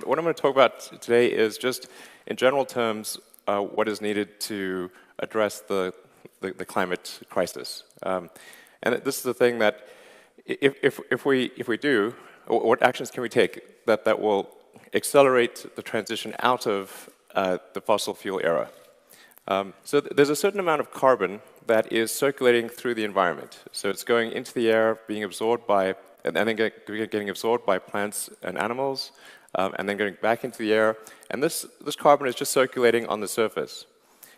What I'm going to talk about today is just, in general terms, what is needed to address the climate crisis. And this is the thing that, if we do, what actions can we take that will accelerate the transition out of the fossil fuel era? So there's a certain amount of carbon that is circulating through the environment. So it's going into the air, being absorbed by, and then getting absorbed by plants and animals, and then going back into the air. And this carbon is just circulating on the surface.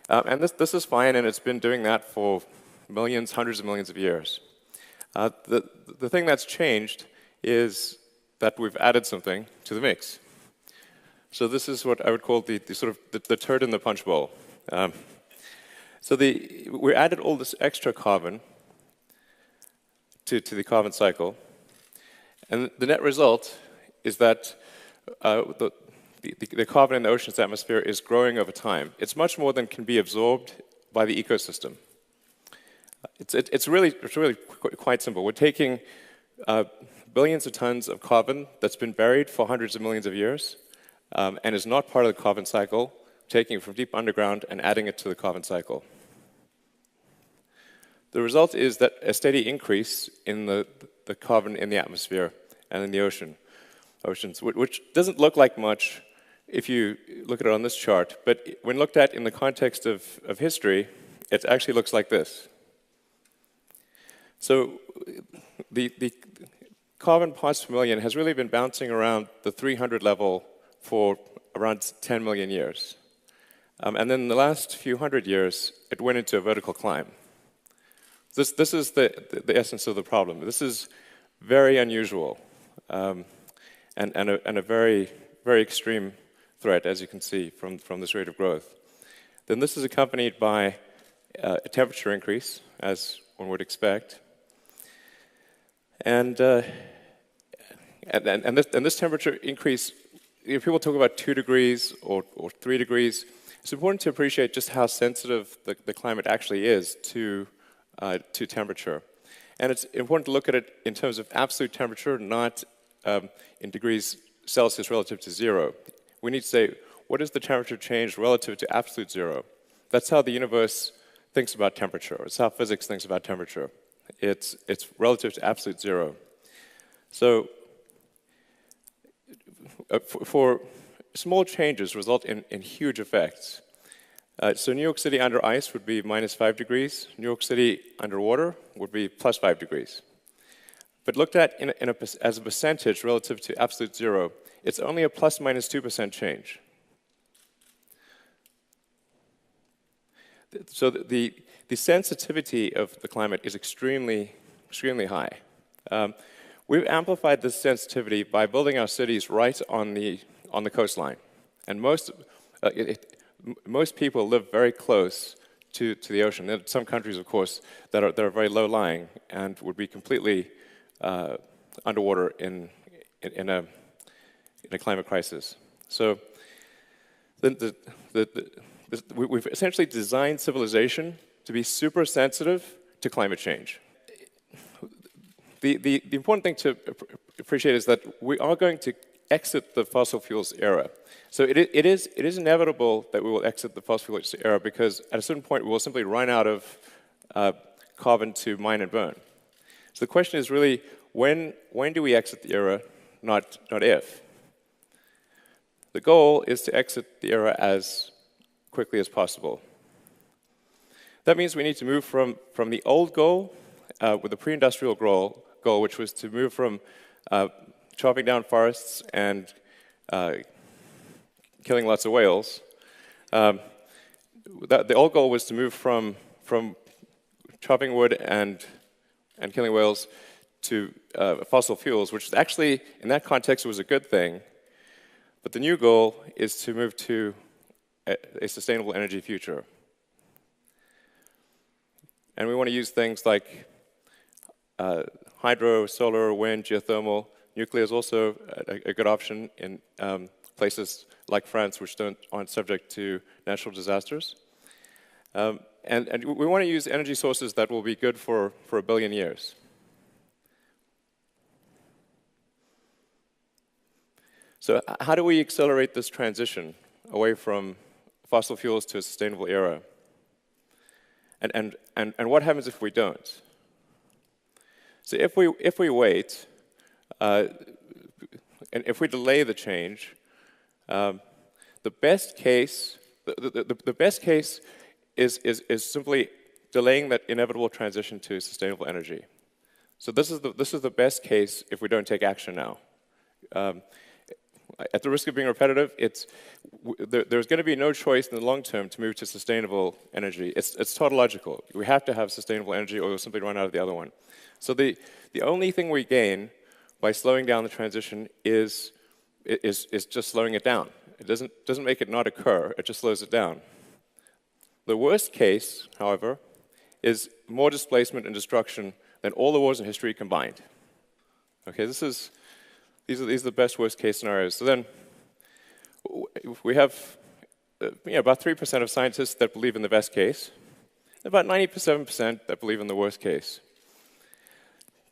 And this is fine, and it's been doing that for millions, hundreds of millions of years. The thing that's changed is that we've added something to the mix. So this is what I would call the sort of the turd in the punch bowl. So we added all this extra carbon to the carbon cycle, and the net result is that the carbon in the ocean's atmosphere is growing over time. It's much more than can be absorbed by the ecosystem. It's really quite simple. We're taking billions of tons of carbon that's been buried for hundreds of millions of years and is not part of the carbon cycle, taking it from deep underground and adding it to the carbon cycle. The result is that a steady increase in the carbon in the atmosphere and in the oceans, which doesn't look like much if you look at it on this chart, but when looked at in the context of history, it actually looks like this. So the carbon parts per million has really been bouncing around the 300 level for around 10 million years. And then in the last few hundred years, it went into a vertical climb. This is the essence of the problem. This is very unusual and a very, very extreme threat, as you can see from this rate of growth. Then this is accompanied by a temperature increase, as one would expect. And this temperature increase, if people talk about 2 degrees or 3 degrees, it's important to appreciate just how sensitive the climate actually is to temperature. And it's important to look at it in terms of absolute temperature, not in degrees Celsius relative to 0. We need to say, what is the temperature change relative to absolute 0? That's how the universe thinks about temperature. It's how physics thinks about temperature. It's relative to absolute 0. So for small changes result in huge effects. So New York City under ice would be -5 degrees. New York City underwater would be +5 degrees. But looked at as a percentage relative to absolute 0, it's only a ±2% change. So the sensitivity of the climate is extremely high. We've amplified this sensitivity by building our cities right on the coastline, and most people live very close to the ocean. There are some countries, of course, that are very low-lying and would be completely underwater in a climate crisis. So we've essentially designed civilization to be super sensitive to climate change. The important thing to appreciate is that we are going to exit the fossil fuels era. So it is inevitable that we will exit the fossil fuels era because at a certain point we will simply run out of carbon to mine and burn. So the question is really, when do we exit the era, not if. The goal is to exit the era as quickly as possible. That means we need to move from the old goal, with the pre-industrial goal, which was to move from chopping down forests and killing lots of whales. The old goal was to move from chopping wood and killing whales to fossil fuels, which actually, in that context, was a good thing. But the new goal is to move to a sustainable energy future. And we want to use things like hydro, solar, wind, geothermal. Nuclear is also a good option in places like France, which aren't subject to natural disasters. And we want to use energy sources that will be good for 1 billion years. So how do we accelerate this transition away from fossil fuels to a sustainable era? And what happens if we don't? So if we wait, and if we delay the change, the best case is simply delaying that inevitable transition to sustainable energy. So this is the best case if we don't take action now. At the risk of being repetitive, there's going to be no choice in the long term to move to sustainable energy. It's tautological. We have to have sustainable energy, or we'll simply run out of the other one. So the only thing we gain by slowing down the transition is just slowing it down. It doesn't make it not occur. It just slows it down. The worst case, however, is more displacement and destruction than all the wars in history combined. Okay, these are the best worst case scenarios. So then we have about 3% of scientists that believe in the best case, and about 97% that believe in the worst case.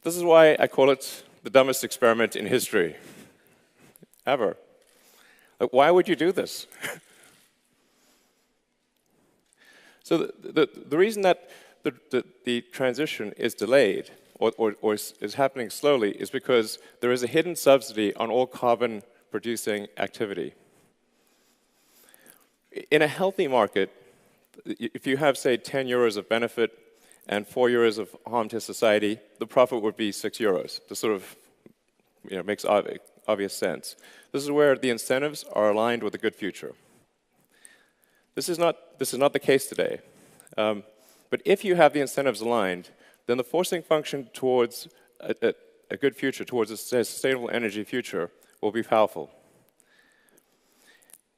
This is why I call it the dumbest experiment in history ever. Like, why would you do this? So the reason that the transition is delayed or is happening slowly is because there is a hidden subsidy on all carbon-producing activity. In a healthy market, if you have, say, 10 euros of benefit and 4 euros of harm to society, the profit would be 6 euros. This sort of makes obvious sense. This is where the incentives are aligned with a good future. This is not the case today. But if you have the incentives aligned, then the forcing function towards a good future, towards a sustainable energy future, will be powerful.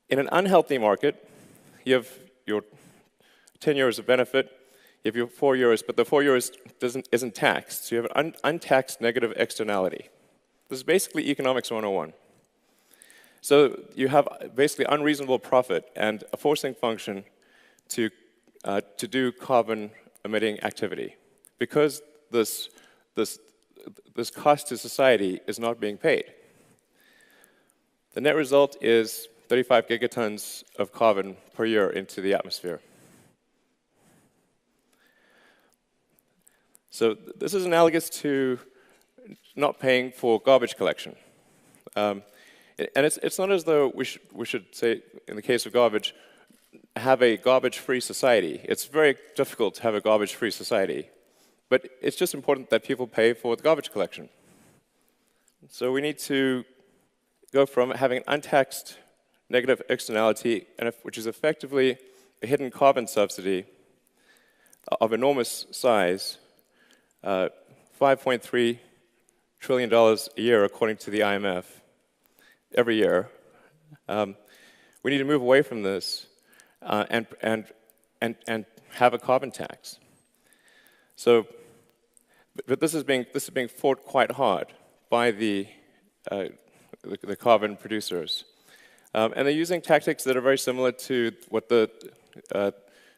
In an unhealthy market, you have your 10 euros of benefit, you have your 4 euros, but the 4 euros isn't taxed. So you have an untaxed negative externality. This is basically economics 101. So you have basically unreasonable profit and a forcing function to do carbon-emitting activity, because this cost to society is not being paid. The net result is 35 gigatons of carbon per year into the atmosphere. So this is analogous to not paying for garbage collection. And it's not as though we should say, in the case of garbage, have a garbage-free society. It's very difficult to have a garbage-free society. But it's just important that people pay for the garbage collection. So we need to go from having an untaxed negative externality, which is effectively a hidden carbon subsidy of enormous size, $5.3 trillion a year, according to the IMF, every year. We need to move away from this and have a carbon tax. So, but this is being fought quite hard by the carbon producers, and they're using tactics that are very similar to what the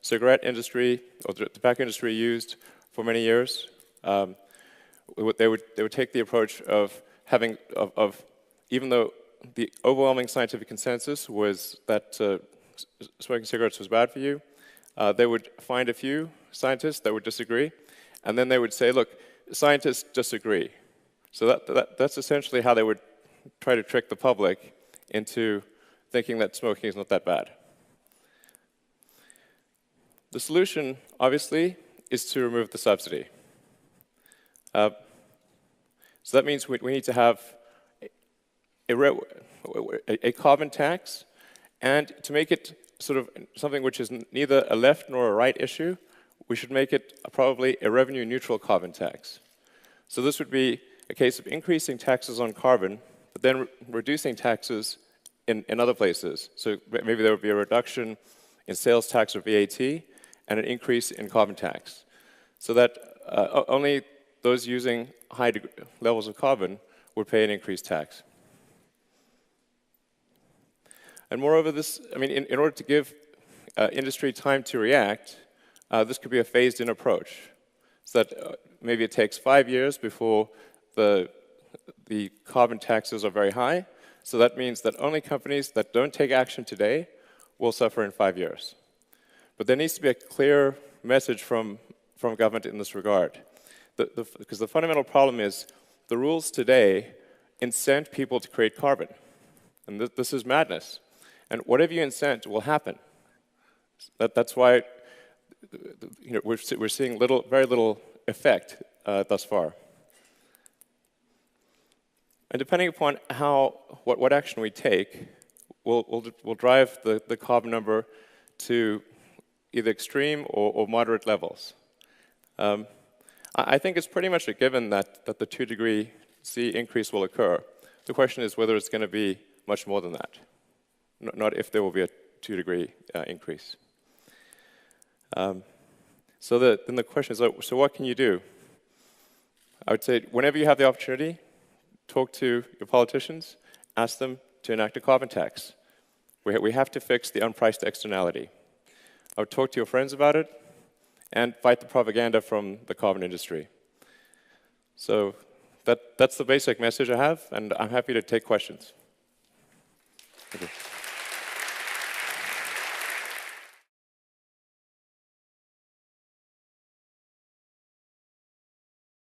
cigarette industry or the tobacco industry used for many years. They would take the approach of even though the overwhelming scientific consensus was that smoking cigarettes was bad for you, they would find a few scientists that would disagree, and then they would say, look, scientists disagree. So that's essentially how they would try to trick the public into thinking that smoking is not that bad. The solution, obviously, is to remove the subsidy. So that means we need to have a carbon tax, and to make it sort of something which is neither a left nor a right issue, we should make it probably a revenue-neutral carbon tax. So this would be a case of increasing taxes on carbon, but then reducing taxes in other places. So maybe there would be a reduction in sales tax or VAT, and an increase in carbon tax, so that only those using high levels of carbon would pay an increased tax. And moreover, in order to give industry time to react, this could be a phased-in approach, so that maybe it takes 5 years before the carbon taxes are very high, So that means that only companies that don't take action today will suffer in 5 years. But there needs to be a clear message from government in this regard. Because the fundamental problem is the rules today incent people to create carbon. And this is madness. And whatever you incent will happen. That's why we're seeing very little effect thus far. And depending upon what action we take, will drive the carbon number to either extreme or moderate levels. I think it's pretty much a given that the 2-degree C increase will occur. The question is whether it's going to be much more than that, not if there will be a 2-degree increase. So then the question is, so what can you do? I would say whenever you have the opportunity, talk to your politicians, ask them to enact a carbon tax. We have to fix the unpriced externality. I would talk to your friends about it and fight the propaganda from the carbon industry. So that's the basic message I have, and I'm happy to take questions. Thank you.